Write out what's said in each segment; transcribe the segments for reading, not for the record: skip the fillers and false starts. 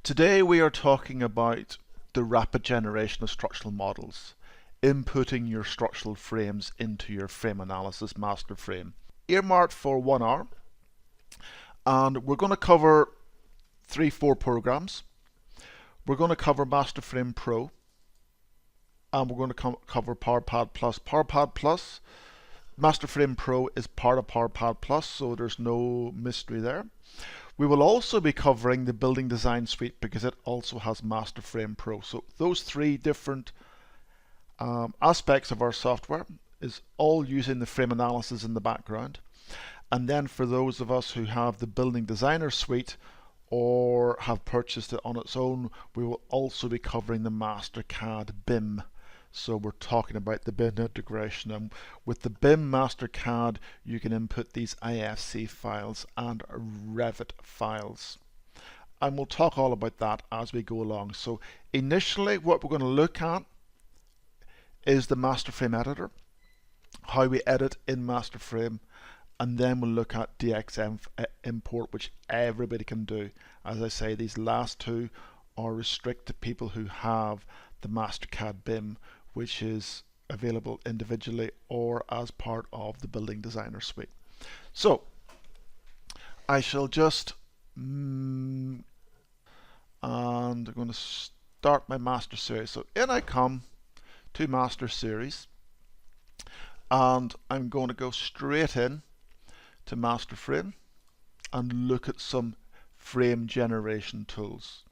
Today we are talking about the rapid generation of structural models, inputting your structural frames into your frame analysis MasterFrame. Earmarked for 1 hour, and we're going to cover 4 programs. We're going to cover MasterFrame Pro, and we're going to cover PowerPad Plus. PowerPad Plus, MasterFrame Pro is part of PowerPad Plus, so there's no mystery there. We will also be covering the Building Design Suite because it also has MasterFrame Pro. So those 3 different aspects of our software is all using the frame analysis in the background. And then for those of us who have the Building Designer Suite or have purchased it on its own, we will also be covering the MasterCAD BIM. So we're talking about the BIM integration, and with the BIM MasterCAD you can input these IFC files and Revit files, and we'll talk all about that as we go along. So initially what we're going to look at is the MasterFrame Editor, how we edit in MasterFrame, and then we'll look at DXF Import, which everybody can do. As I say, these last 2 are restricted to people who have the MasterCAD BIM, which is available individually or as part of the Building Designer Suite. So I shall just and I'm going to start my MasterSeries. So in I come to MasterSeries, and I'm going to go straight in to MasterFrame and look at some frame generation tools.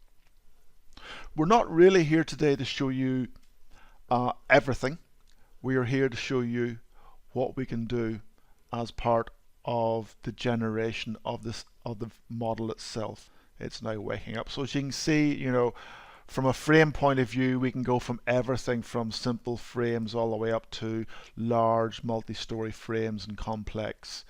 We're not really here today to show you everything. We are here to show you what we can do as part of the generation of the model itself. It's now waking up. So as you can see, from a frame point of view, we can go from everything from simple frames all the way up to large multi-story frames and complex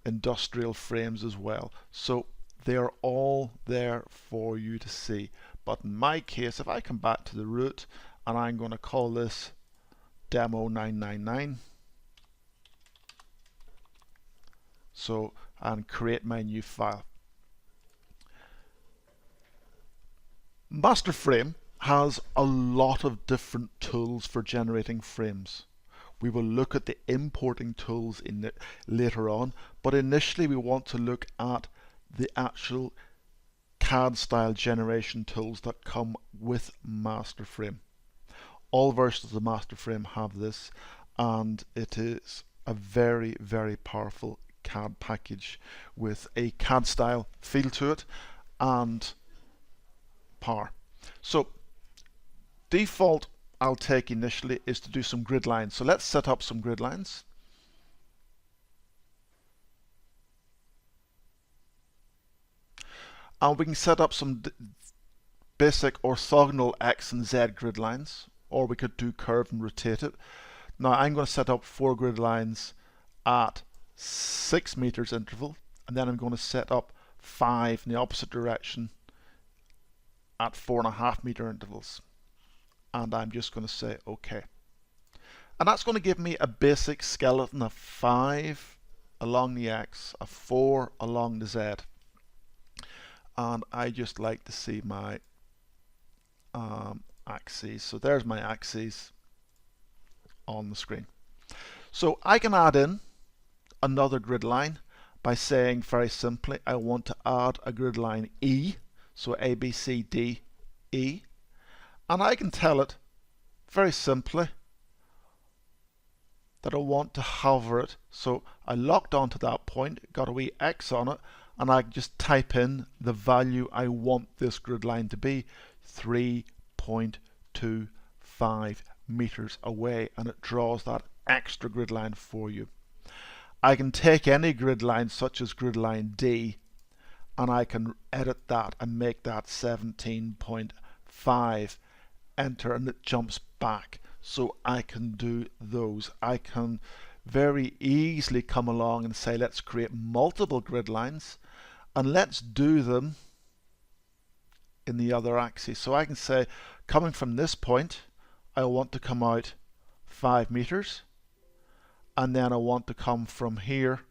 industrial frames as well. So they are all there for you to see. But in my case, if I come back to the root, and I'm going to call this demo 999. So, and create my new file. MasterFrame has a lot of different tools for generating frames. We will look at the importing tools later on, but initially we want to look at the actual CAD style generation tools that come with MasterFrame. All versions of MasterFrame have this, and it is a very, very powerful CAD package with a CAD style feel to it and power. So default I'll take initially is to do some grid lines. So let's set up some grid lines. And we can set up some basic orthogonal X and Z grid lines, or we could do curve and rotate it. Now I'm going to set up 4 grid lines at 6 meters interval, and then I'm going to set up 5 in the opposite direction at 4.5 meter intervals. And I'm just going to say OK. And that's going to give me a basic skeleton of 5 along the X, a 4 along the Z. And I just like to see my axes. So there's my axes on the screen. So I can add in another grid line by saying very simply I want to add a grid line E, so A, B, C, D, E, and I can tell it very simply that I want to hover it. So I locked onto that point, got a wee X on it, and I can just type in the value I want this grid line to be, 3.25 meters away, and it draws that extra grid line for you. I can take any grid line such as grid line D, and I can edit that and make that 17.5, enter, and it jumps back. So I can do those. I can very easily come along and say let's create multiple grid lines, and let's do them in the other axis. So I can say coming from this point I want to come out 5 meters, and then I want to come from here.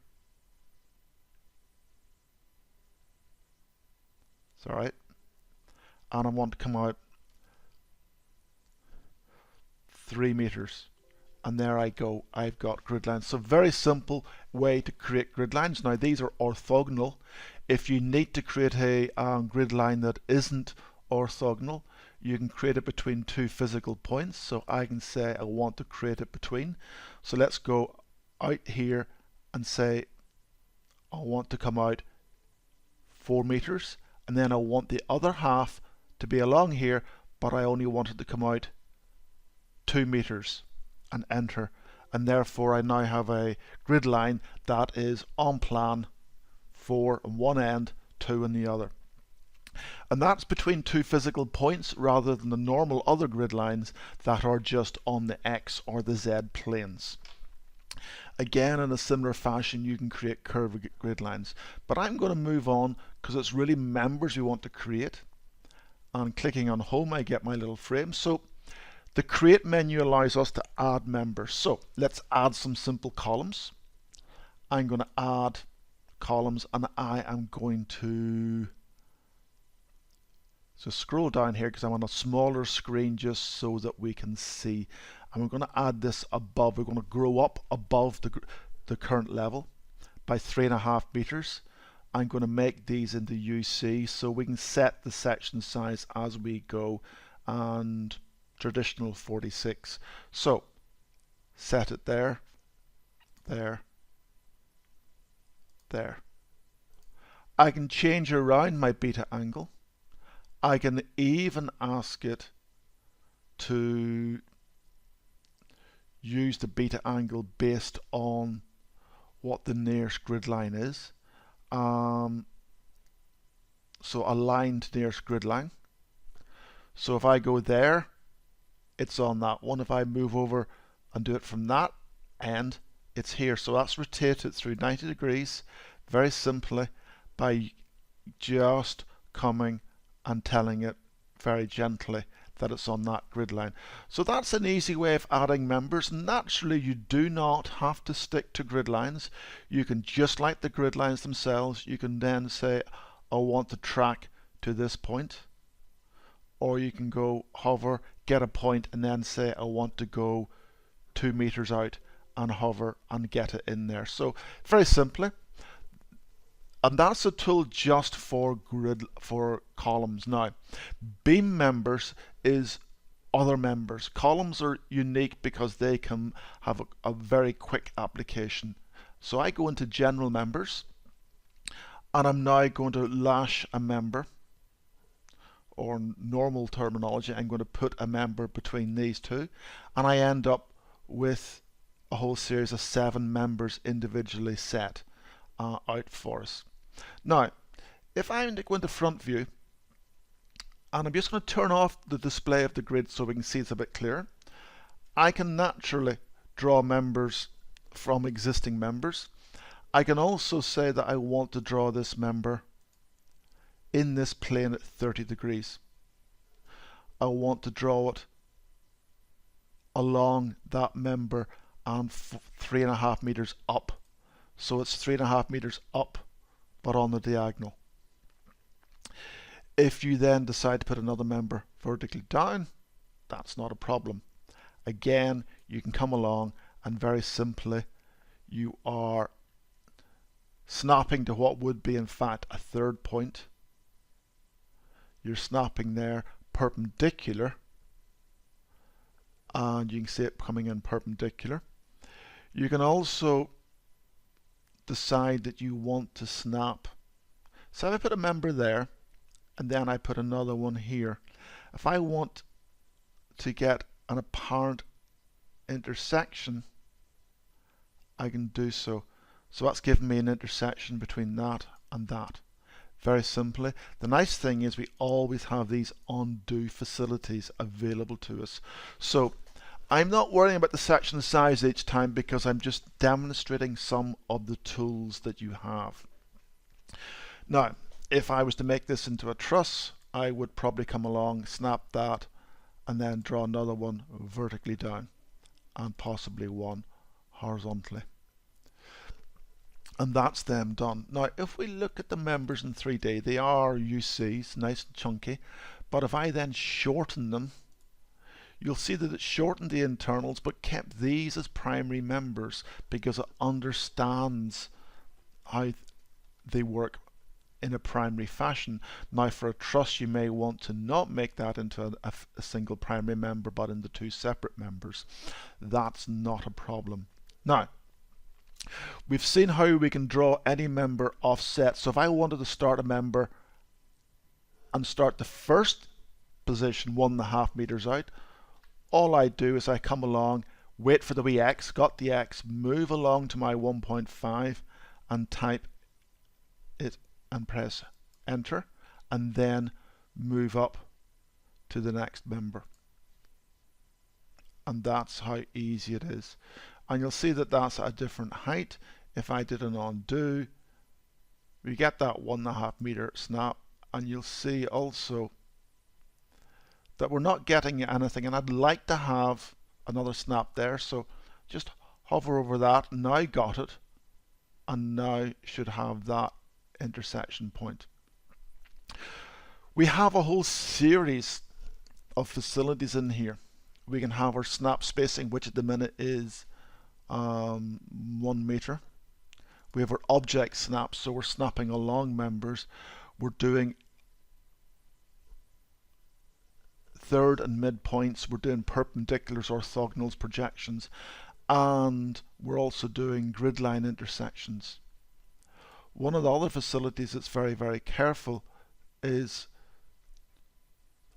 It's all right. and I want to come out 3 meters. And there I go, I've got grid lines. So very simple way to create grid lines. Now these are orthogonal. If you need to create a grid line that isn't orthogonal, you can create it between two physical points. So I can say I want to create it between. So let's go out here and say I want to come out 4 meters, and then I want the other half to be along here, but I only want it to come out 2 meters. And enter, and therefore I now have a grid line that is on plan, 4 on one end, 2 on the other. And that's between two physical points rather than the normal other grid lines that are just on the X or the Z planes. Again, in a similar fashion, you can create curved grid lines. But I'm going to move on because it's really members we want to create. And clicking on home, I get my little frame. So the create menu allows us to add members. So let's add some simple columns. I'm going to add columns, and I am going to scroll down here because I'm on a smaller screen just so that we can see. And we're going to add this above. We're going to grow up above the current level by 3.5 meters. I'm going to make these into UC so we can set the section size as we go, and traditional 46. So set it there, there, there. I can change around my beta angle. I can even ask it to use the beta angle based on what the nearest grid line is. So align to nearest grid line. So if I go there, it's on that one. If I move over and do it from that end, it's here. So that's rotated through 90 degrees very simply by just coming and telling it very gently that it's on that grid line. So that's an easy way of adding members. Naturally, you do not have to stick to grid lines. You can, just like the grid lines themselves, you can then say I want to track to this point, or you can go hover, get a point, and then say I want to go 2 meters out, and hover and get it in there. So very simply, and that's a tool just for columns. Now, beam members is other members. Columns are unique because they can have a very quick application. So I go into general members, and I'm now going to lash a member, or normal terminology, I'm going to put a member between these two, and I end up with a whole series of 7 members individually set out for us. Now, if I'm going to front view, and I'm just going to turn off the display of the grid so we can see it's a bit clearer, I can naturally draw members from existing members. I can also say that I want to draw this member in this plane at 30 degrees. I want to draw it along that member and 3.5 meters up. So it's 3.5 meters up, but on the diagonal. If you then decide to put another member vertically down, that's not a problem. Again, you can come along and very simply you are snapping to what would be in fact a third point. You're snapping there perpendicular, and you can see it coming in perpendicular. You can also decide that you want to snap. So if I put a member there, and then I put another one here, if I want to get an apparent intersection, I can do so. So that's given me an intersection between that and that. Very simply. The nice thing is we always have these undo facilities available to us. So I'm not worrying about the section size each time because I'm just demonstrating some of the tools that you have. Now, if I was to make this into a truss, I would probably come along, snap that, and then draw another one vertically down, and possibly one horizontally. And that's them done. Now, if we look at the members in 3D, they are UCs, nice and chunky, But if I then shorten them, you'll see that it shortened the internals but kept these as primary members because it understands how they work in a primary fashion. Now for a truss you may want to not make that into a single primary member but into two separate members. That's not a problem. Now we've seen how we can draw any member offset. So if I wanted to start a member and start the first position 1.5 meters out, all I do is I come along, wait for the wee X, got the X, move along to my 1.5 and type it and press enter, and then move up to the next member. And that's how easy it is. And you'll see that that's a different height. If I did an undo, we get that 1.5 meter snap, and you'll see also that we're not getting anything, and I'd like to have another snap there, so just hover over that. Now got it, and now should have that intersection point. We have a whole series of facilities in here. We can have our snap spacing, which at the minute is 1 meter. We have our object snaps, so we're snapping along members. We're doing third and midpoints. We're doing perpendiculars, orthogonals, projections, and we're also doing grid line intersections. One of the other facilities that's very, very careful is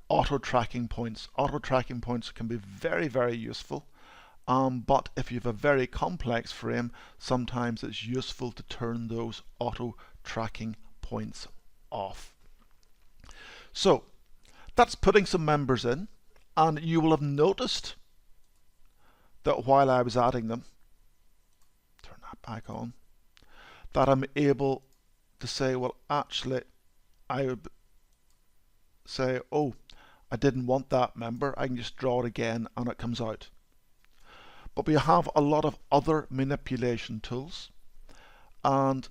auto tracking points. Auto tracking points can be very, very useful, but if you have a very complex frame, sometimes it's useful to turn those auto tracking points off. So that's putting some members in, and you will have noticed that while I was adding them, turn that back on, that I'm able to say, well, actually, I would say, oh, I didn't want that member. I can just draw it again and it comes out. But we have a lot of other manipulation tools, and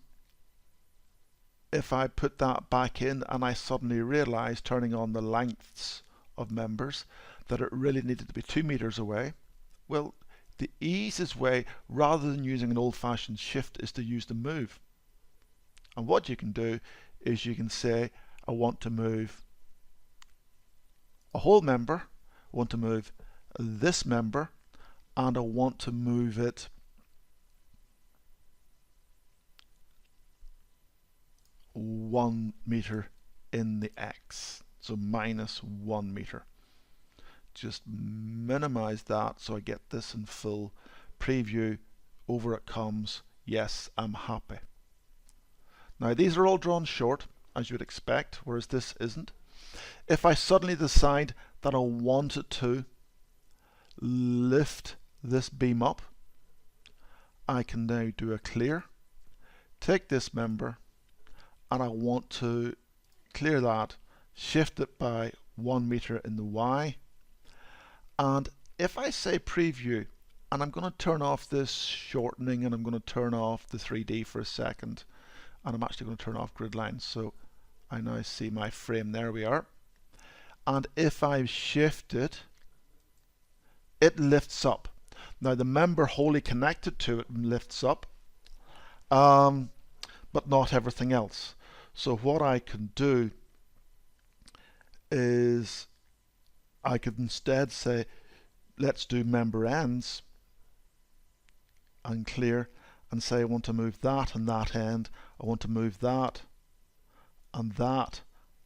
if I put that back in and I suddenly realize, turning on the lengths of members, that it really needed to be 2 meters away, well, the easiest way, rather than using an old-fashioned shift, is to use the move. And what you can do is you can say, I want to move a whole member, I want to move this member, and I want to move it 1 meter in the X, so minus 1 meter. Just minimize that so I get this in full preview. Over it comes. Yes, I'm happy. Now these are all drawn short, as you would expect, whereas this isn't. If I suddenly decide that I wanted to lift this beam up, I can now do a clear, take this member, and I want to clear that, shift it by 1 meter in the Y, and if I say preview, and I'm going to turn off this shortening, and I'm going to turn off the 3D for a second, and I'm actually going to turn off grid lines, so I now see my frame. There we are. And if I shift it, it lifts up. Now the member wholly connected to it lifts up, but not everything else. So what I can do is I could instead say, let's do member ends and clear, and say I want to move that and that end, I want to move that and that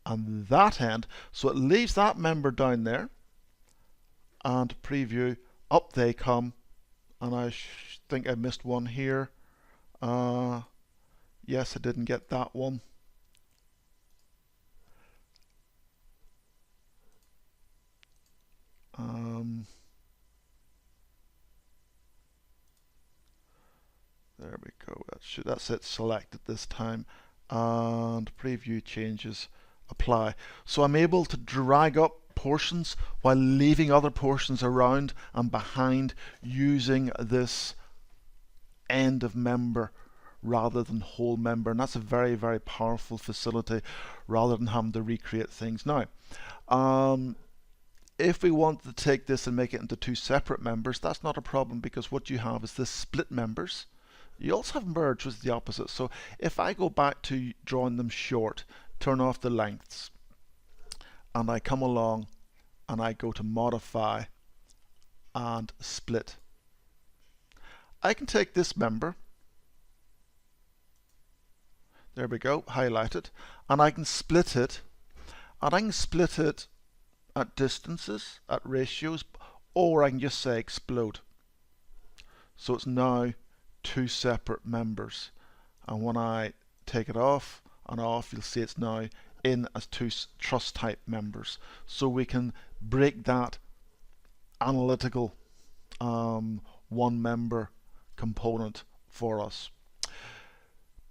and that end, so it leaves that member down there, and preview, up they come, and I think I missed one here. Yes, I didn't get that one. There we go. That's it selected this time, and preview changes apply. So I'm able to drag up portions while leaving other portions around and behind using this end of member rather than whole member, and that's a very, very powerful facility rather than having to recreate things. Now, if we want to take this and make it into two separate members, that's not a problem, because what you have is this split members. You also have merge, which is the opposite. So if I go back to drawing them short, turn off the lengths, and I come along and I go to modify and split, I can take this member, there we go, highlight it, and I can split it, and I can split it at distances, at ratios, or I can just say explode. So it's now two separate members, and when I take it off and off, you'll see it's now in as two truss type members. So we can break that analytical one member component for us.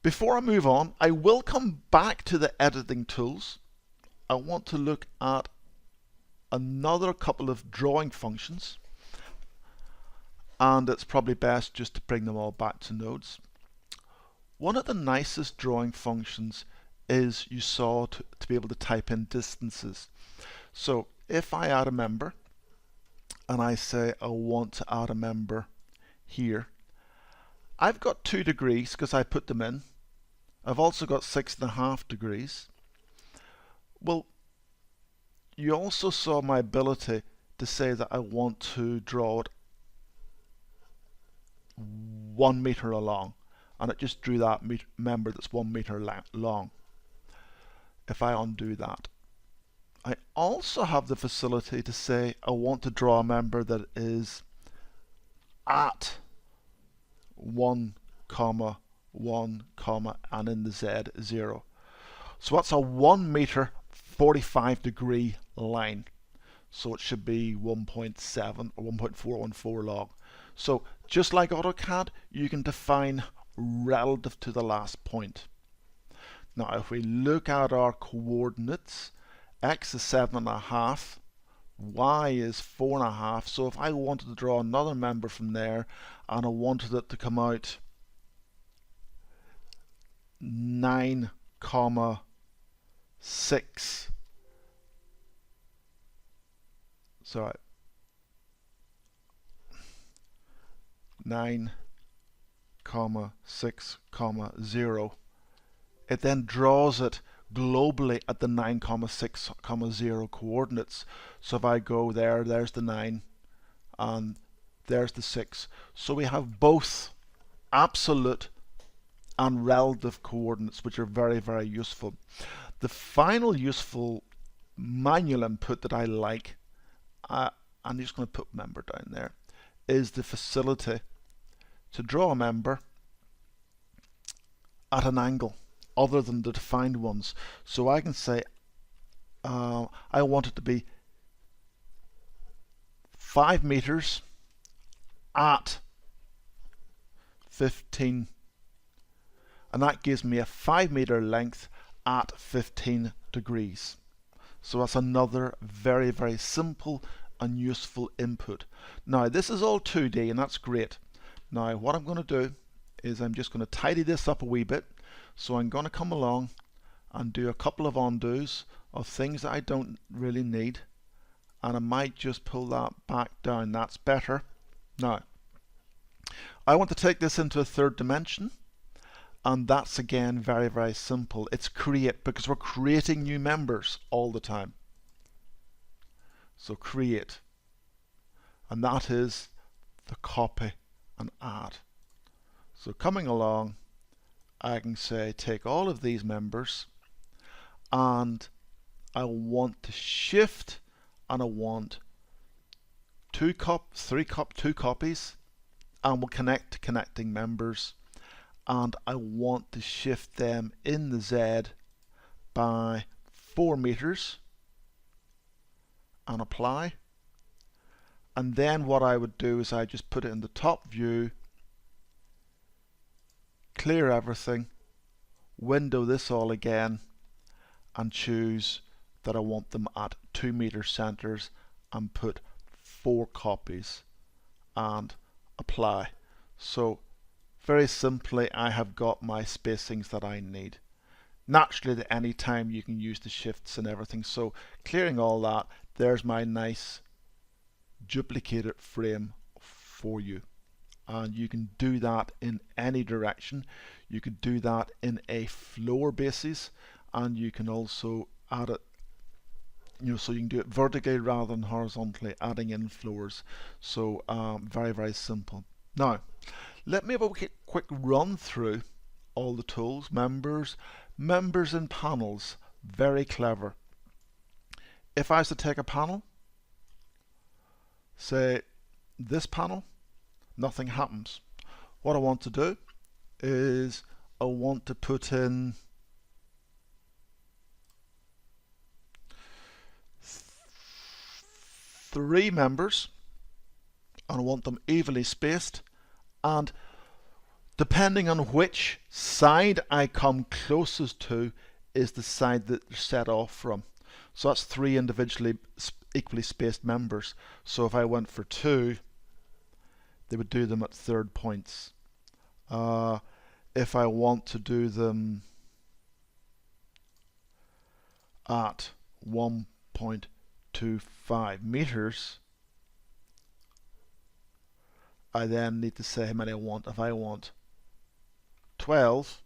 Before I move on, I will come back to the editing tools. I want to look at another couple of drawing functions, and it's probably best just to bring them all back to nodes. One of the nicest drawing functions is, you saw, to be able to type in distances. So if I add a member and I say I want to add a member here, I've got 2 degrees because I put them in. I've also got 6.5 degrees. Well, you also saw my ability to say that I want to draw it 1 meter along, and it just drew that member that's 1 meter long. If I undo that, I also have the facility to say I want to draw a member that is at 1, 1, and in the Z 0. So that's a 1 meter 45 degree line. So it should be 1.7 or 1.414 long. So just like AutoCAD, you can define relative to the last point. Now if we look at our coordinates, X is 7.5, Y is 4.5. So if I wanted to draw another member from there and I wanted it to come out 9, 6, sorry, 9, 6, 0, it then draws it globally at the 9, 6, 0 coordinates. So if I go there, there's the 9 and there's the 6. So we have both absolute and relative coordinates, which are very, very useful. The final useful manual input that I like, I'm just going to put member down there, is the facility to draw a member at an angle other than the defined ones. So I can say I want it to be 5 meters at 15, and that gives me a 5 meter length at 15 degrees. So that's another very, very simple and useful input. Now this is all 2D, and that's great. Now what I'm going to do is I'm just going to tidy this up a wee bit. So I'm going to come along and do a couple of undos of things that I don't really need, and I might just pull that back down. That's better. Now I want to take this into a third dimension, and that's again very, very simple. It's create, because we're creating new members all the time. So create, and that is the copy and add. So coming along, I can say take all of these members, and I want to shift, and I want 2 copies, and we'll connect to connecting members, and I want to shift them in the Z by 4 meters and apply. And then what I would do is I just put it in the top view, clear everything, window this all again, and choose that I want them at 2 meter centers, and put 4 copies and apply. So very simply I have got my spacings that I need. Naturally at any time you can use the shifts and everything, so clearing all that, there's my nice duplicated frame for you. And you can do that in any direction. You could do that in a floor basis, and you can also add it, so you can do it vertically rather than horizontally, adding in floors. So very, very simple. Now, let me have a quick run through all the tools. Members and panels, very clever. If I was to take a panel, say this panel, nothing happens. What I want to do is I want to put in three members, and I want them evenly spaced, and depending on which side I come closest to is the side that they're set off from. So that's three individually equally spaced members. So if I went for two, they would do them at third points. If I want to do them at 1.25 meters, I then need to say how many I want. If I want 12,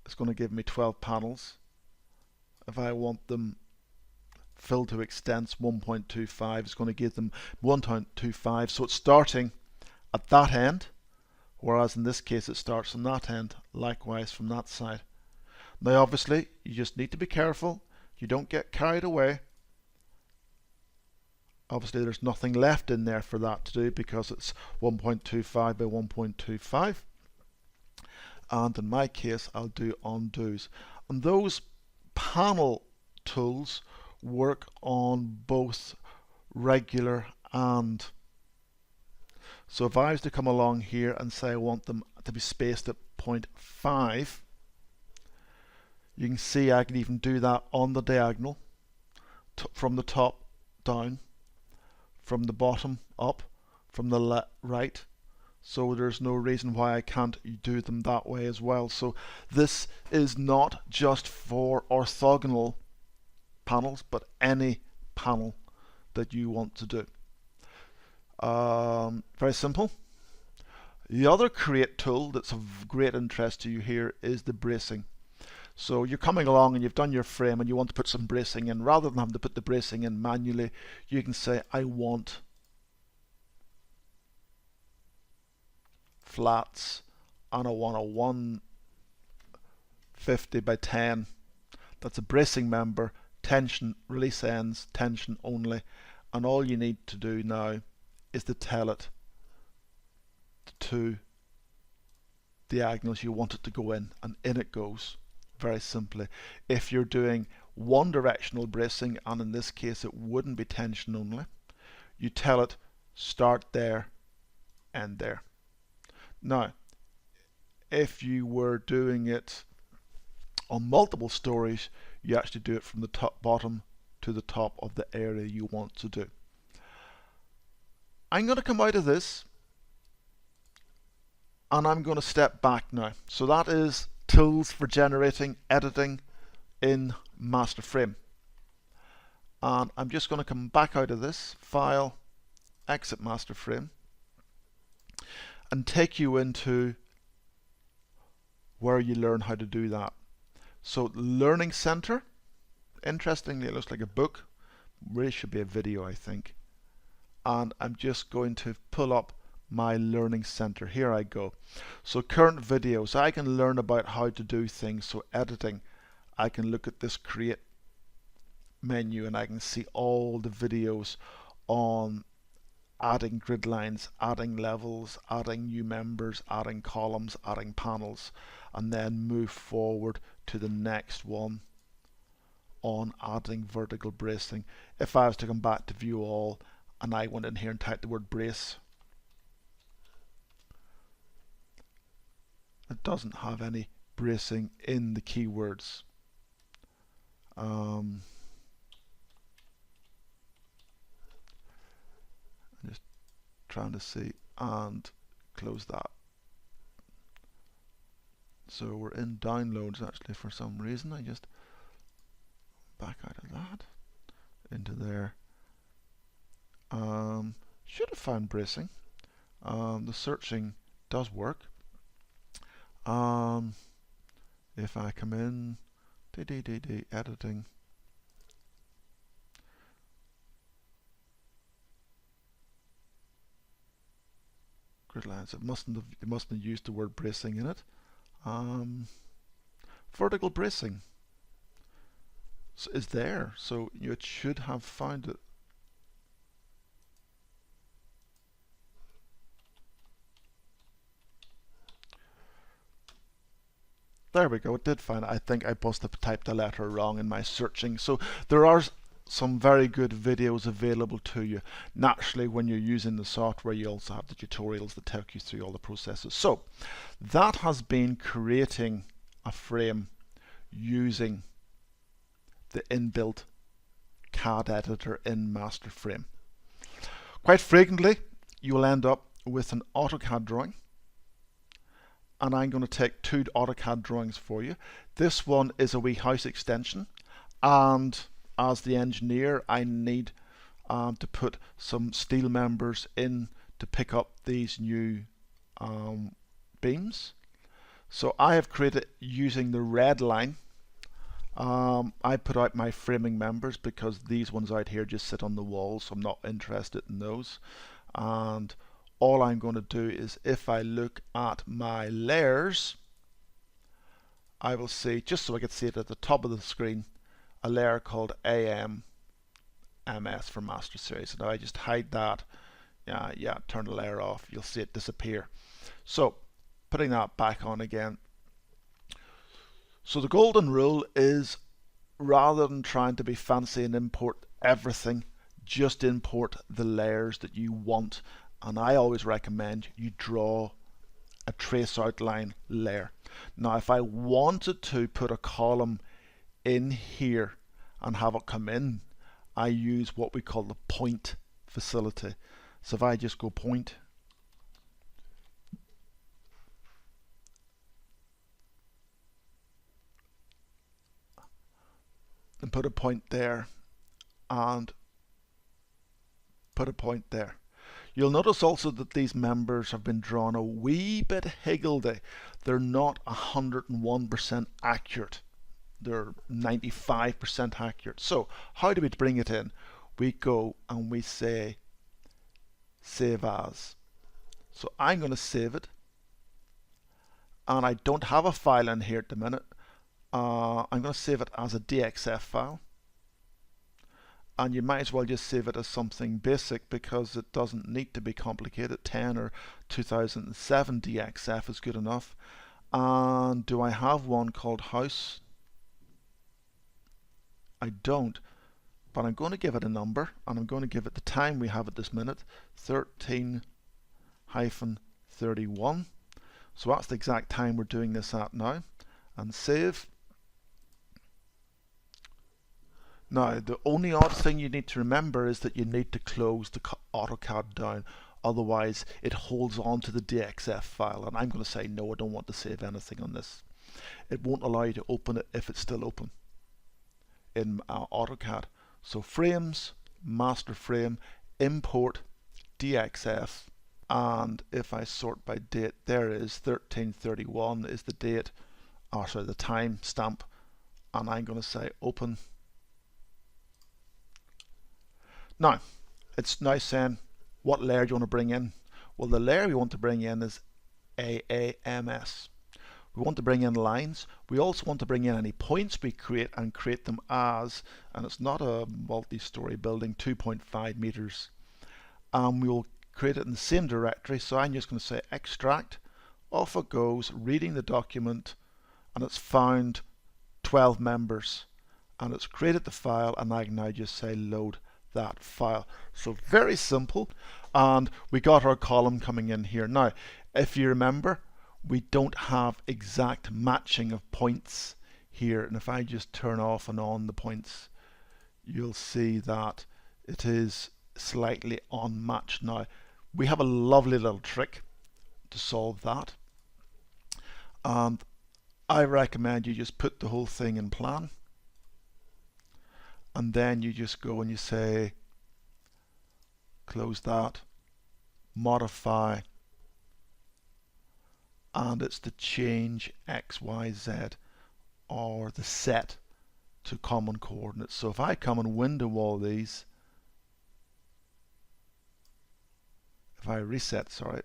it's going to give me 12 panels. If I want them fill to extents 1.25, it's going to give them 1.25. So it's starting at that end, whereas in this case it starts on that end, likewise from that side. Now obviously you just need to be careful you don't get carried away. Obviously there's nothing left in there for that to do because it's 1.25 by 1.25, and in my case I'll do undos. And those panel tools work on both regular and. So if I was to come along here and say I want them to be spaced at 0.5, you can see I can even do that on the diagonal, from the top down, from the bottom up, from the right. So there's no reason why I can't do them that way as well. So this is not just for orthogonal panels, but any panel that you want to do. Very simple. The other create tool that's of great interest to you here is the bracing. So you're coming along and you've done your frame and you want to put some bracing in. Rather than having to put the bracing in manually, you can say I want flats and I want a 150 by 10. That's a bracing member, tension, release ends, tension only, and all you need to do now is to tell it to diagonals you want it to go in, and in it goes, very simply. If you're doing one directional bracing, and in this case it wouldn't be tension only, you tell it start there, end there. Now if you were doing it on multiple stories, you actually do it from the top bottom to the top of the area you want to do. I'm going to come out of this and I'm going to step back now. So that is tools for generating, editing in MasterFrame. And I'm just going to come back out of this, File, Exit MasterFrame, and take you into where you learn how to do that. So Learning Center, interestingly it looks like a book, really should be a video I think. And I'm just going to pull up my Learning Center. Here I go. So current videos, I can learn about how to do things. So editing, I can look at this create menu and I can see all the videos on adding grid lines, adding levels, adding new members, adding columns, adding panels, and then move forward to the next one on adding vertical bracing. If I was to come back to view all and I went in here and typed the word brace, it doesn't have any bracing in the keywords. I'm just trying to see, and close that. So we're in downloads actually for some reason. I just back out of that into there. Should have found bracing. The searching does work. If I come in, editing, grid lines. It mustn't have used the word bracing in it. Vertical bracing is there, so it should have found it. There we go, it did find it. I think I must have typed a letter wrong in my searching. So there are some very good videos available to you. Naturally, when you're using the software, you also have the tutorials that take you through all the processes. So that has been creating a frame using the inbuilt CAD editor in MasterFrame. Quite frequently, you will end up with an AutoCAD drawing. And I'm going to take two AutoCAD drawings for you. This one is a wee house extension, and as the engineer I need to put some steel members in to pick up these new beams. So I have created using the red line. I put out my framing members because these ones out here just sit on the wall, so I'm not interested in those. And all I'm going to do is, if I look at my layers, I will see, just so I can see it at the top of the screen, a layer called MS for MasterSeries. Now I just hide that, turn the layer off, you'll see it disappear. So putting that back on again. So the golden rule is, rather than trying to be fancy and import everything, just import the layers that you want. And I always recommend you draw a trace outline layer. Now if I wanted to put a column in here and have it come in, I use what we call the point facility. So if I just go point, and put a point there, and put a point there. You'll notice also that these members have been drawn a wee bit higgledy. They're not 101% accurate. They're 95% accurate. So how do we bring it in? We go and we say save as. So I'm going to save it. And I don't have a file in here at the minute. I'm going to save it as a DXF file. And you might as well just save it as something basic because it doesn't need to be complicated. 10 or 2007 DXF is good enough. And do I have one called house? I don't, but I'm going to give it a number, and I'm going to give it the time we have at this minute, 13-31. So that's the exact time we're doing this at now, and save. Now, the only odd thing you need to remember is that you need to close the AutoCAD down, otherwise it holds on to the DXF file, and I'm going to say no, I don't want to save anything on this. It won't allow you to open it if it's still open in AutoCAD. So frames, MasterFrame, import, DXF, and if I sort by date, there is 1331 is the date, or sorry, the time stamp, and I'm going to say open. Now, it's now saying, what layer do you want to bring in? Well, the layer we want to bring in is AAMS. We want to bring in lines. We also want to bring in any points we create and create them as, and it's not a multi-story building, 2.5 meters. We will create it in the same directory, so I'm just going to say extract, off it goes, reading the document, and it's found 12 members, and it's created the file, and I can now just say load that file. So very simple, and we got our column coming in here. Now, if you remember, we don't have exact matching of points here, and if I just turn off and on the points, you'll see that it is slightly unmatched. Now, we have a lovely little trick to solve that. And I recommend you just put the whole thing in plan, and then you just go and you say close that, modify, and it's to change X, Y, Z, or the set to common coordinates. So if I come and window wall these, if I reset, sorry,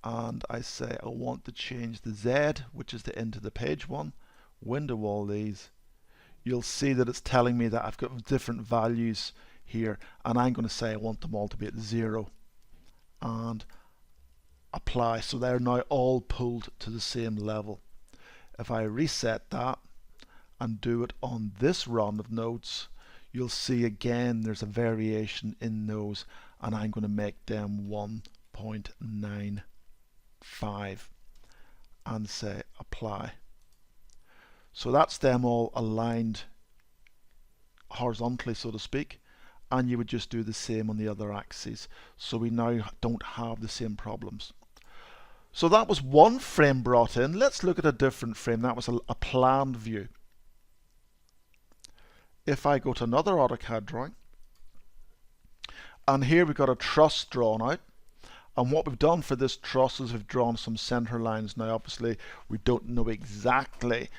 and I say I want to change the Z, which is the into the page one, window wall these, you'll see that it's telling me that I've got different values here, and I'm going to say I want them all to be at 0 and apply. So they're now all pulled to the same level. If I reset that and do it on this run of nodes, you'll see again there's a variation in those, and I'm going to make them 1.95 and say apply. So that's them all aligned horizontally, so to speak, and you would just do the same on the other axes. So we now don't have the same problems. So that was one frame brought in. Let's look at a different frame. That was a planned view. If I go to another AutoCAD drawing, and here we've got a truss drawn out, and what we've done for this truss is we've drawn some center lines. Now obviously we don't know exactly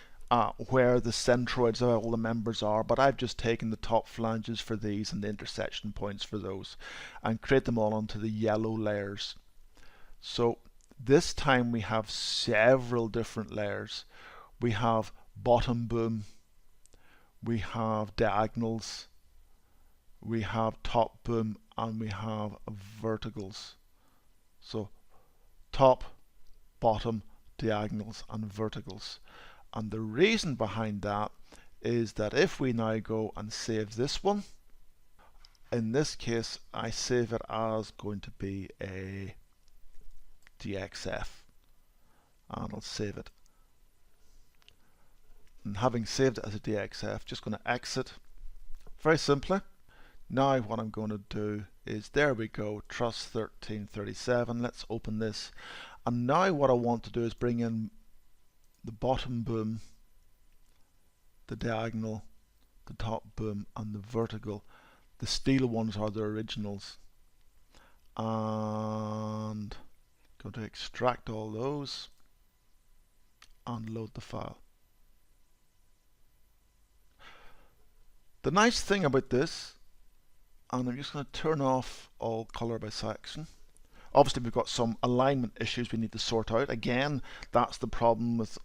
where the centroids of all the members are, but I've just taken the top flanges for these and the intersection points for those and create them all onto the yellow layers. So this time we have several different layers. We have bottom boom, we have diagonals, we have top boom, and we have verticals. So top, bottom, diagonals, and verticals. And the reason behind that is that if we now go and save this one, in this case I save it as going to be a DXF, and I'll save it. And having saved it as a DXF, just going to exit very simply. Now what I'm going to do is, there we go, Truss 1337. Let's open this, and now what I want to do is bring in the bottom boom, the diagonal, the top boom, and the vertical. The steel ones are the originals, and go to extract all those and load the file. The nice thing about this, and I'm just going to turn off all color by section. Obviously we've got some alignment issues we need to sort out. Again, that's the problem with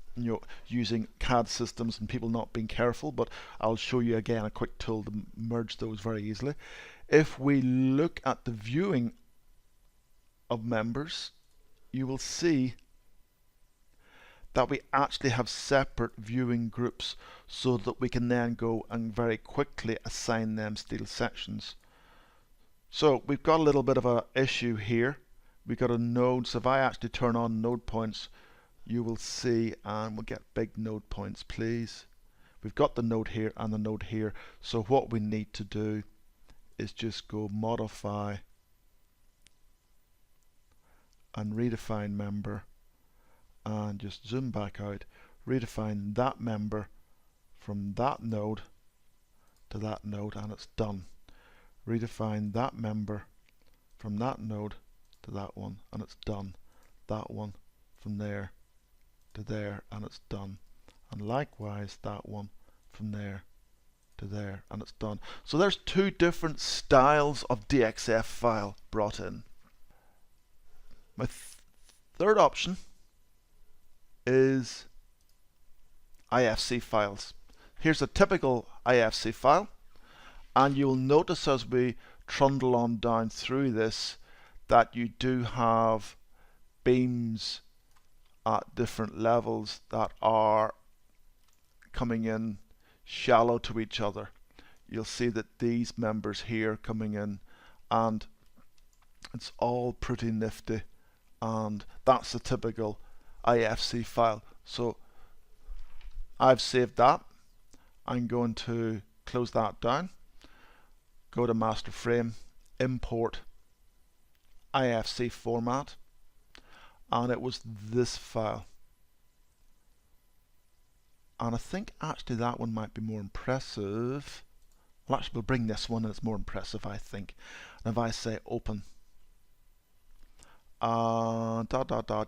using CAD systems and people not being careful, but I'll show you again a quick tool to merge those very easily. If we look at the viewing of members, you will see that we actually have separate viewing groups, so that we can then go and very quickly assign them steel sections. So we've got a little bit of an issue here. We've got a node, so if I actually turn on node points, you will see, and we'll get big node points please. We've got the node here and the node here, so what we need to do is just go modify and redefine member, and just zoom back out, redefine that member from that node to that node, and it's done. Redefine that member from that node to that one, and it's done. That one from there to there, and it's done. And likewise that one from there to there, and it's done. So there's two different styles of DXF file brought in. My third option is IFC files. Here's a typical IFC file, and you'll notice as we trundle on down through this that you do have beams at different levels that are coming in shallow to each other. You'll see that these members here coming in, and it's all pretty nifty, and that's a typical IFC file. So I've saved that. I'm going to close that down, go to MasterFrame, import IFC format, and it was this file. And I think actually that one might be more impressive. Well, actually we'll bring this one and it's more impressive, I think. And if I say open,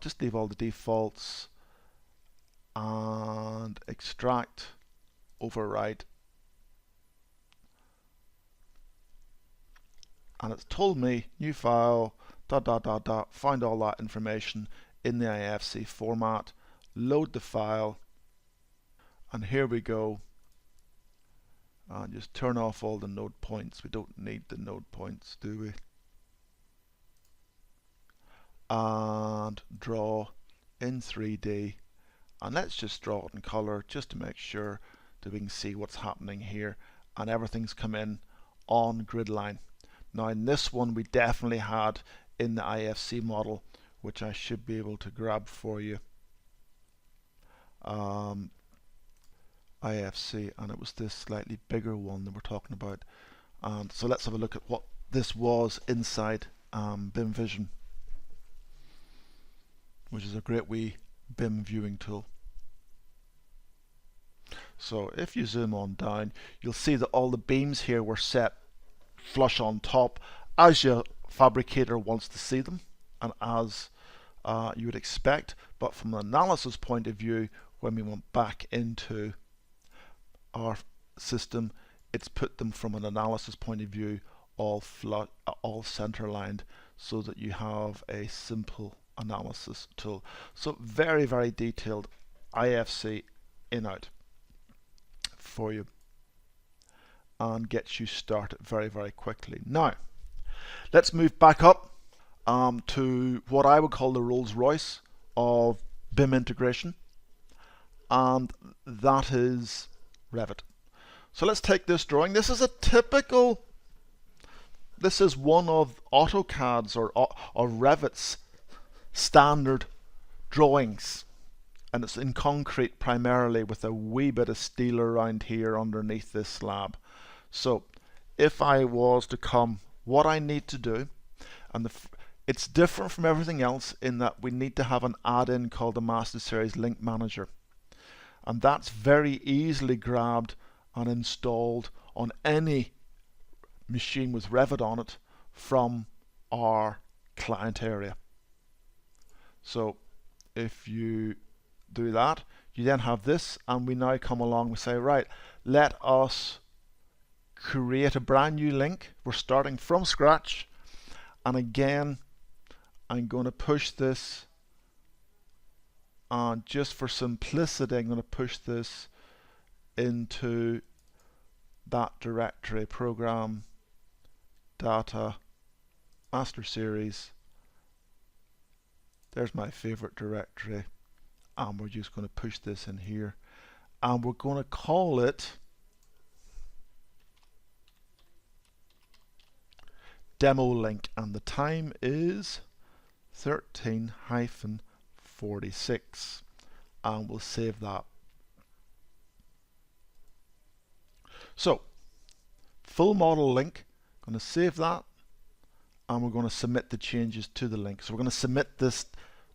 just leave all the defaults and extract, overwrite, and it's told me new file, find all that information in the IFC format, load the file, and here we go. And just turn off all the node points. We don't need the node points, do we? And draw in 3D, and let's just draw it in color just to make sure that we can see what's happening here, and everything's come in on grid line. Now in this one we definitely had in the IFC model, which I should be able to grab for you. IFC, and it was this slightly bigger one that we're talking about. And so let's have a look at what this was inside BIM Vision, which is a great wee BIM viewing tool. So if you zoom on down, you'll see that all the beams here were set flush on top, as your fabricator wants to see them, and as you would expect. But from an analysis point of view, when we went back into our system, it's put them from an analysis point of view all center lined, so that you have a simple analysis tool. So very, very detailed IFC in out for you, and gets you started very, very quickly. Now let's move back up to what I would call the Rolls-Royce of BIM integration, and that is Revit. So let's take this drawing. This is one of AutoCAD's or Revit's standard drawings, and it's in concrete primarily, with a wee bit of steel around here underneath this slab. So if I was to come, what I need to do, and it's different from everything else in that we need to have an add-in called the MasterSeries Link Manager, and that's very easily grabbed and installed on any machine with Revit on it from our client area. So if you do that, you then have this, and we now come along and say, right, let us create a brand new link. We're starting from scratch, and again I'm going to push this, and just for simplicity I'm going to push this into that directory, program, data, MasterSeries. There's my favorite directory, and we're just going to push this in here, and we're going to call it demo link, and the time is 13-46, and we'll save that. So full model link, going to save that, and we're going to submit the changes to the link. So we're going to submit this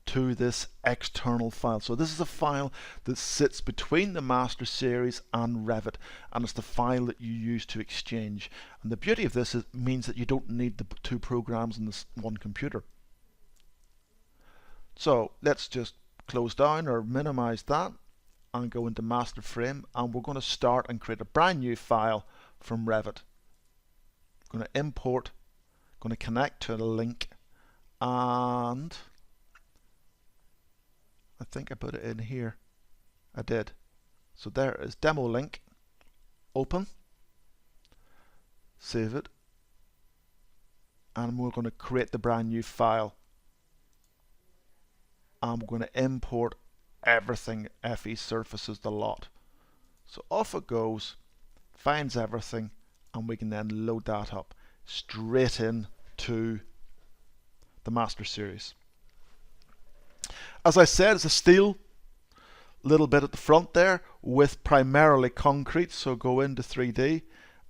to this external file. So this is a file that sits between the MasterSeries and Revit, and it's the file that you use to exchange. And the beauty of this is, means that you don't need the two programs in this one computer. So let's just close down or minimize that and go into MasterFrame, and we're going to start and create a brand new file from Revit. I'm going to import, going to connect to the link, and I think I put it in here. I did. So there is demo link. Open, save it, and we're going to create the brand new file. I'm going to import everything FE surfaces the lot. So off it goes, finds everything, and we can then load that up straight in to the MasterSeries. As I said, it's a steel little bit at the front there with primarily concrete. So go into 3D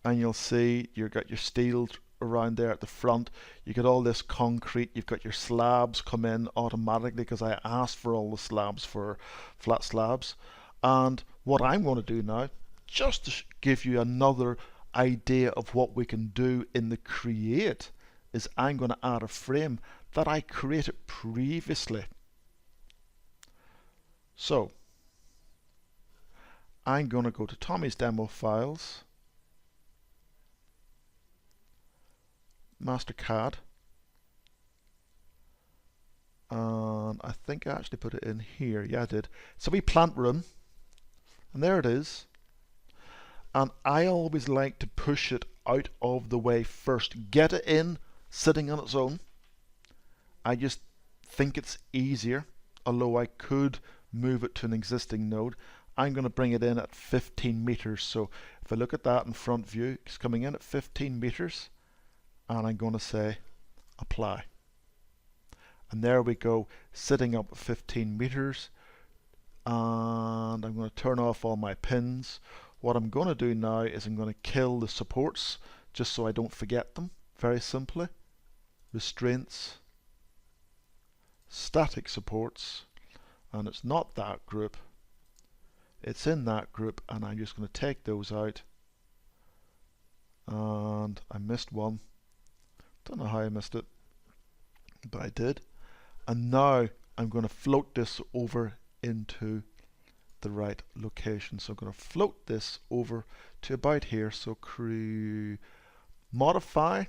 and you'll see you've got your steel around there at the front. You get all this concrete. You've got your slabs come in automatically because I asked for all the slabs for flat slabs. And what I'm going to do now, just to give you another idea of what we can do in the create, is I'm going to add a frame that I created previously. So I'm going to go to Tommy's demo files, MasterCAD, and I think I actually put it in here. Yeah, I did. So we plant room, and there it is. And I always like to push it out of the way first. Get it in sitting on its own. I just think it's easier, although I could move it to an existing node. I'm going to bring it in at 15 meters. So if I look at that in front view, it's coming in at 15 meters. And I'm going to say apply. And there we go, sitting up at 15 meters. And I'm going to turn off all my pins. What I'm going to do now is I'm going to kill the supports just so I don't forget them. Very simply. Restraints, static supports, and it's not that group. It's in that group, and I'm just going to take those out. And I missed one. Don't know how I missed it, but I did. And now I'm going to float this over into the right location. So I'm going to float this over to about here. So modify,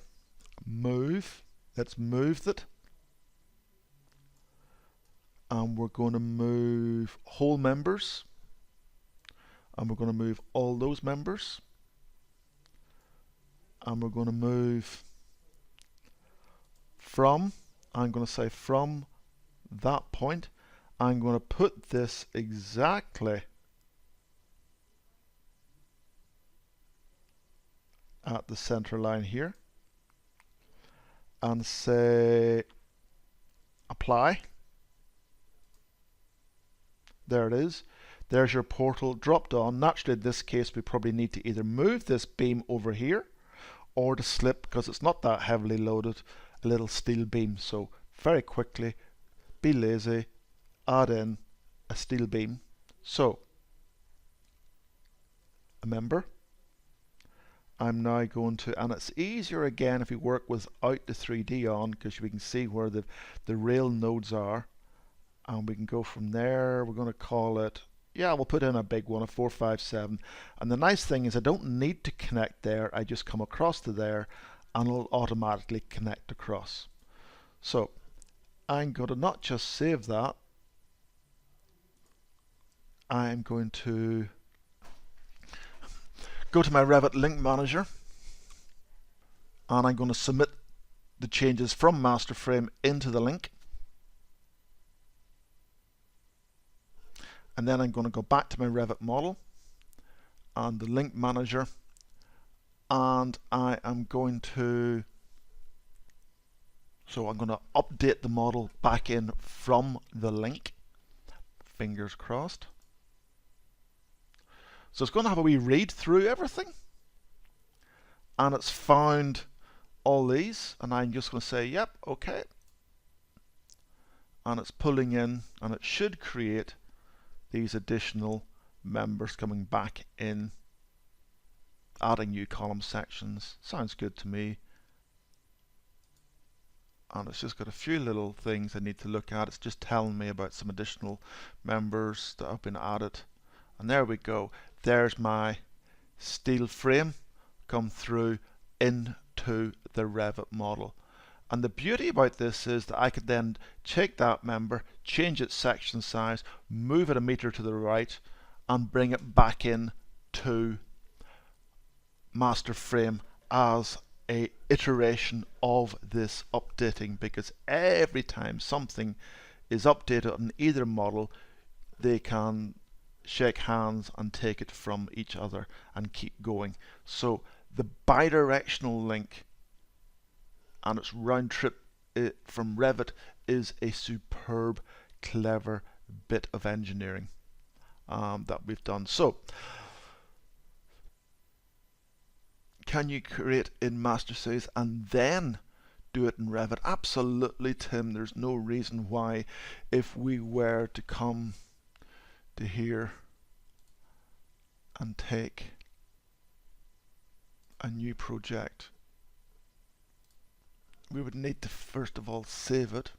move. Let's move it. And we're going to move whole members. And we're going to move all those members. And we're going to move from, I'm going to say from that point, I'm going to put this exactly at the center line here and say apply. There it is. There's your portal dropped on. Naturally, in this case, we probably need to either move this beam over here or to slip, because it's not that heavily loaded, a little steel beam. So very quickly, be lazy, add in a steel beam. So a member. I'm now going to, and it's easier again if you work without the 3D on, because we can see where the rail nodes are, and we can go from there. We're going to call it, yeah, we'll put in a big one, a 457. And the nice thing is I don't need to connect there. I just come across to there and it'll automatically connect across. So I'm going to not just save that, I'm going to go to my Revit link manager, and I'm going to submit the changes from MasterFrame into the link. And then I'm going to go back to my Revit model and the link manager, and I am going to, so I'm going to update the model back in from the link. Fingers crossed. So it's going to have a wee read through everything, and it's found all these, and I'm just going to say yep, okay, and it's pulling in, and it should create these additional members coming back in, adding new column sections. Sounds good to me. And it's just got a few little things I need to look at. It's just telling me about some additional members that have been added. And there we go. There's my steel frame come through into the Revit model. And the beauty about this is that I could then take that member, change its section size, move it a meter to the right, and bring it back in to MasterFrame as a iteration of this updating, because every time something is updated on either model, they can shake hands and take it from each other and keep going. So the bidirectional link and its round trip from Revit is a superb, clever bit of engineering that we've done. So can you create in MasterSeries and then do it in Revit? Absolutely, Tim. There's no reason why, if we were to come to here and take a new project, we would need to first of all save it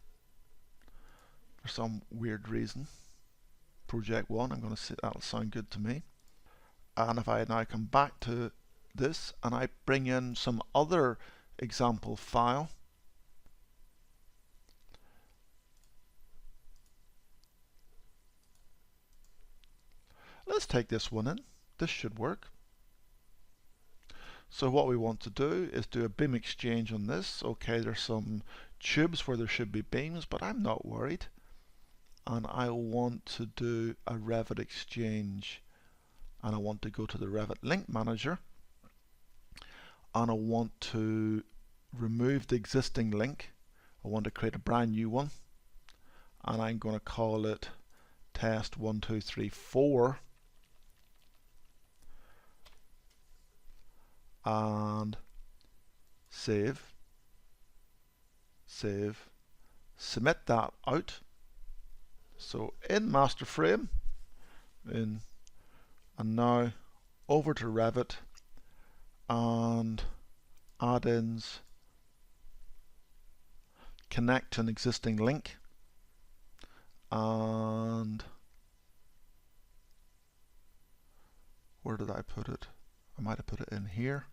for some weird reason. Project 1, I'm going to say that'll sound good to me. And if I now come back to this and I bring in some other example file, let's take this one in. This should work. So what we want to do is do a beam exchange on this. Okay, there's some tubes where there should be beams, but I'm not worried. And I want to do a Revit exchange. And I want to go to the Revit Link Manager. And I want to remove the existing link. I want to create a brand new one. And I'm going to call it test 1, 2, 3, 4. And save, submit that out. So in MasterFrame, and now over to Revit and add-ins, connect to an existing link, and where did I put it? I might have put it in here.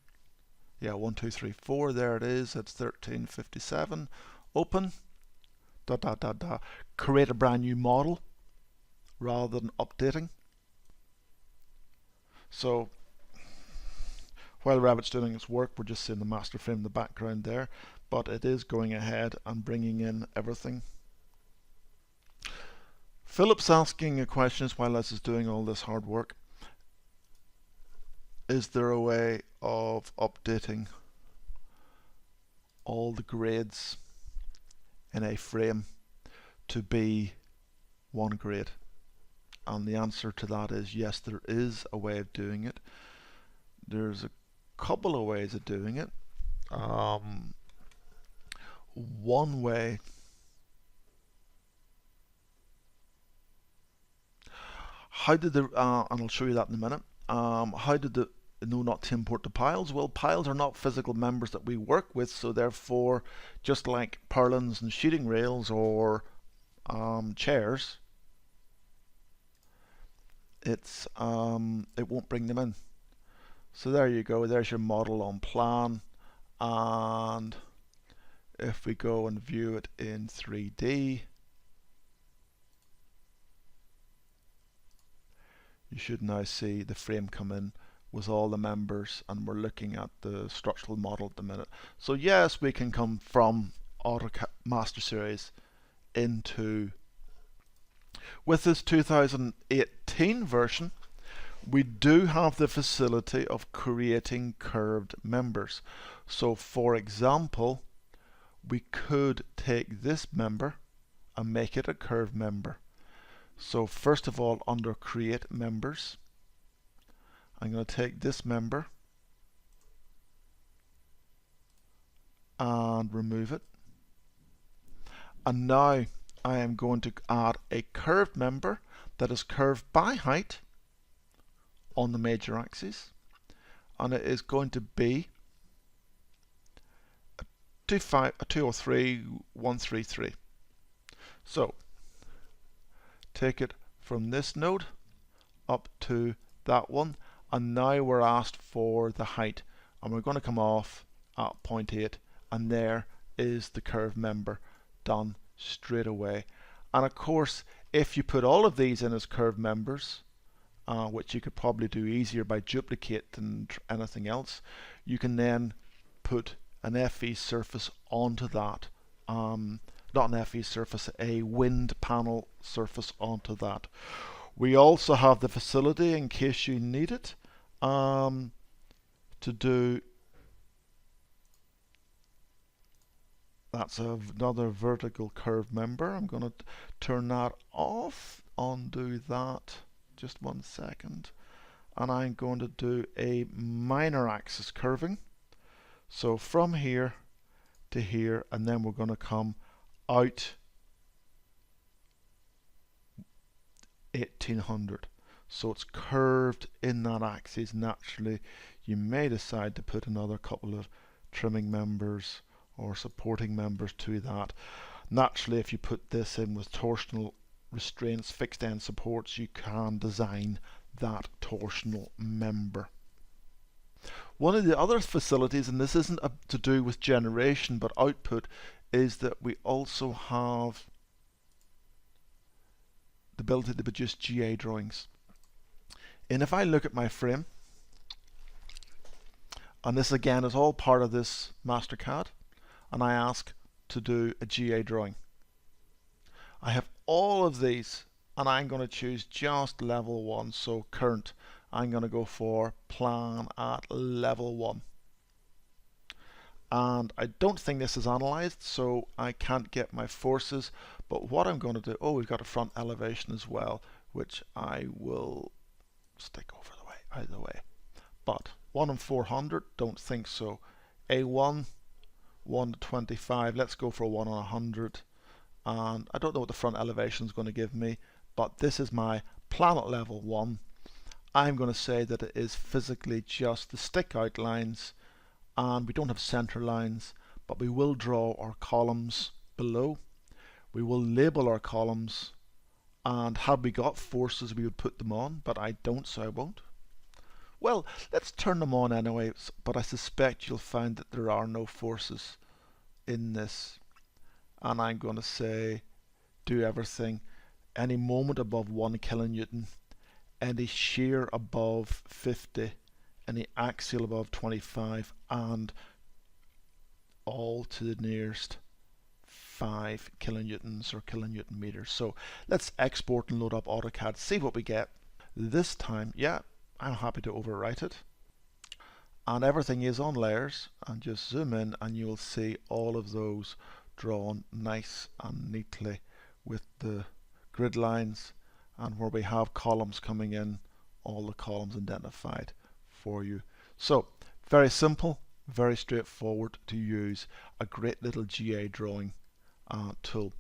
Yeah, 1, 2, 3, 4. There it is. It's 1357. Open. Create a brand new model rather than updating. So while Revit's doing its work, we're just seeing the MasterFrame in the background there, but it is going ahead and bringing in everything. Philip's asking a question while this is doing all this hard work. Is there a way of updating all the grades in a frame to be one grade? And the answer to that is yes, there is a way of doing it. There's a couple of ways of doing it. One way and I'll show you that in a minute. How did the no not to import the piles? Well, piles are not physical members that we work with, so therefore, just like purlins and sheeting rails or chairs, it won't bring them in. So there you go. There's your model on plan, and if we go and view it in 3D, you should now see the frame come in with all the members, and we're looking at the structural model at the minute. So yes, we can come from AutoCAD MasterSeries into, with this 2018 version, we do have the facility of creating curved members. So for example, we could take this member and make it a curved member. So first of all, under Create Members, I'm going to take this member and remove it. And now I am going to add a curved member that is curved by height on the major axis. And it is going to be a 203,133. So take it from this node up to that one, and now we're asked for the height, and we're going to come off at 0.8, and there is the curved member done straight away. And of course, if you put all of these in as curved members, which you could probably do easier by duplicate than anything else, you can then put an FE surface onto that. Not an FE surface, a wind panel surface onto that. We also have the facility, in case you need it, to do, that's another vertical curved member. I'm going to turn that off, undo that, just 1 second, and I'm going to do a minor axis curving. So from here to here, and then we're going to come out 1800. So it's curved in that axis. Naturally, you may decide to put another couple of trimming members or supporting members to that. Naturally, if you put this in with torsional restraints, fixed end supports, you can design that torsional member. One of the other facilities, and this isn't to do with generation but output, is that we also have the ability to produce GA drawings. And if I look at my frame, and this again is all part of this MasterCAD, and I ask to do a GA drawing, I have all of these, and I'm going to choose just level 1. So current, I'm going to go for plan at level 1. And I don't think this is analyzed, so I can't get my forces. But what I'm going to do, we've got a front elevation as well, which I will stick over the way, out of the way. But 1 in 400, don't think so. A1, 1 to 25, let's go for 1 on 100. And I don't know what the front elevation is going to give me, but this is my plan at level 1. I'm going to say that it is physically just the stick out lines, and we don't have center lines, but we will draw our columns below. We will label our columns, and had we got forces we would put them on, but I don't, so I won't. Well, let's turn them on anyway, but I suspect you'll find that there are no forces in this. And I'm going to say do everything, any moment above 1 kilonewton, any shear above 50, any axial above 25, and all to the nearest 5 kilonewtons or kilonewton meters. So let's export and load up AutoCAD, see what we get. This time, yeah, I'm happy to overwrite it. And everything is on layers, and just zoom in and you'll see all of those drawn nice and neatly with the grid lines, and where we have columns coming in, all the columns identified for you. So very simple, very straightforward to use, a great little GA drawing tool.